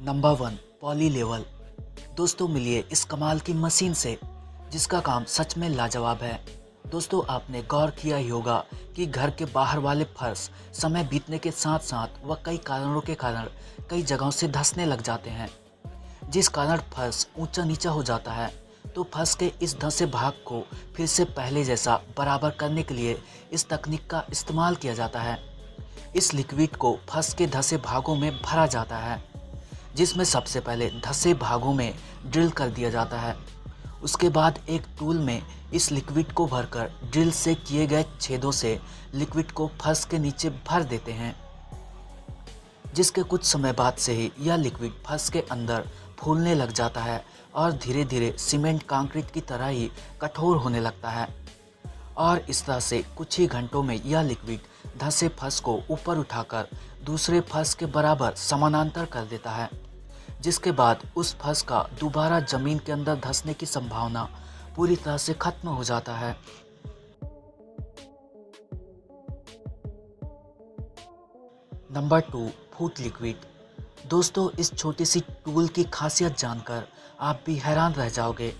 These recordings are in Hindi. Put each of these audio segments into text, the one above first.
Number 1 poly level. दोस्तों मिलिए इस कमाल की मशीन से जिसका काम सच में लाजवाब है। दोस्तों आपने गौर किया ही होगा कि घर के बाहर वाले फर्श समय बीतने के साथ साथ व कई कारणों के कारण कई जगहों से धंसने लग जाते हैं, जिस कारण फर्श ऊंचा नीचा हो जाता है। तो फर्श के इस धंसे भाग को फिर से पहले जैसा बराबर करने के लिए इस तकनीक का इस्तेमाल किया जाता है। इस लिक्विड को फर्श के धंसे भागों में भरा जाता है, जिसमें सबसे पहले धंसे भागों में ड्रिल कर दिया जाता है। उसके बाद एक टूल में इस लिक्विड को भरकर ड्रिल से किए गए छेदों से लिक्विड को फर्श के नीचे भर देते हैं, जिसके कुछ समय बाद से ही यह लिक्विड फर्श के अंदर फूलने लग जाता है और धीरे धीरे सीमेंट कंक्रीट की तरह ही कठोर होने लगता है। और इस तरह से कुछ ही घंटों में यह लिक्विड धंसे फर्श को ऊपर उठाकर दूसरे फर्श के बराबर समानांतर कर देता है, जिसके बाद उस फर्श का दोबारा जमीन के अंदर धंसने की संभावना पूरी तरह से खत्म हो जाता है। नंबर 2 फूट लिक्विड। दोस्तों इस छोटी सी टूल की खासियत जानकर आप भी हैरान रह जाओगे।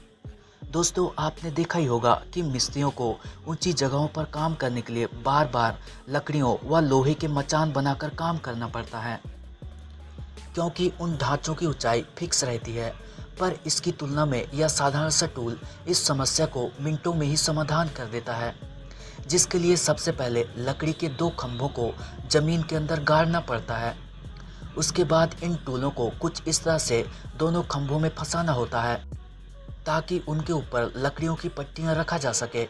दोस्तों आपने देखा ही होगा कि मिस्त्रियों को ऊंची जगहों पर काम करने के लिए बार बार लकड़ियों व लोहे के मचान बनाकर काम करना पड़ता है, क्योंकि उन ढांचों की ऊंचाई फिक्स रहती है। पर इसकी तुलना में यह साधारण सा टूल इस समस्या को मिनटों में ही समाधान कर देता है, जिसके लिए सबसे पहले लकड़ी के 2 खंभों को जमीन के अंदर गाड़ना पड़ता है। उसके बाद इन टूलों को कुछ इस तरह से दोनों खंभों में फंसाना होता है ताकि उनके ऊपर लकड़ियों की पट्टियां रखा जा सके।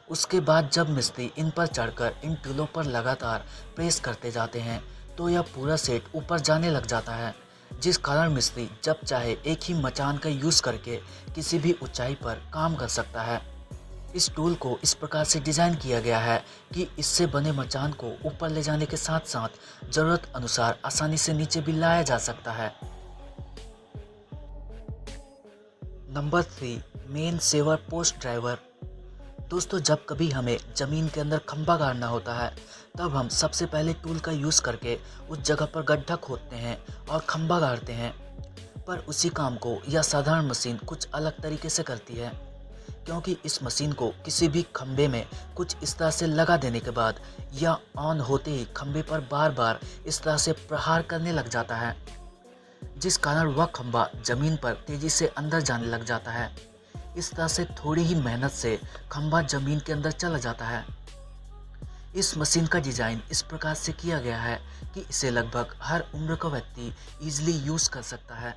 उसके बाद जब मिस्त्री इन पर चढ़कर इन टूलों पर लगातार प्रेस करते जाते हैं तो यह पूरा सेट ऊपर जाने लग जाता है, जिस कारण मिस्त्री जब चाहे एक ही मचान का यूज़ करके किसी भी ऊंचाई पर काम कर सकता है। इस टूल को इस प्रकार से डिज़ाइन किया गया है कि इससे बने मचान को ऊपर ले जाने के साथ साथ ज़रूरत अनुसार आसानी से नीचे भी लाया जा सकता है। Number 3 main saver post driver. दोस्तों जब कभी हमें ज़मीन के अंदर खंभा गाड़ना होता है तब हम सबसे पहले टूल का यूज़ करके उस जगह पर गड्ढा खोदते हैं और खंभा गाड़ते हैं। पर उसी काम को यह साधारण मशीन कुछ अलग तरीके से करती है, क्योंकि इस मशीन को किसी भी खंभे में कुछ इस तरह से लगा देने के बाद यह ऑन होते ही खंभे पर बार बार इस तरह से प्रहार करने लग जाता है, जिस कारण वह खंभा जमीन पर तेजी से अंदर जाने लग जाता है। इस तरह से थोड़ी ही मेहनत से खंभा जमीन के अंदर चला जाता है। इस मशीन का डिज़ाइन इस प्रकार से किया गया है कि इसे लगभग हर उम्र का व्यक्ति इजीली यूज़ कर सकता है।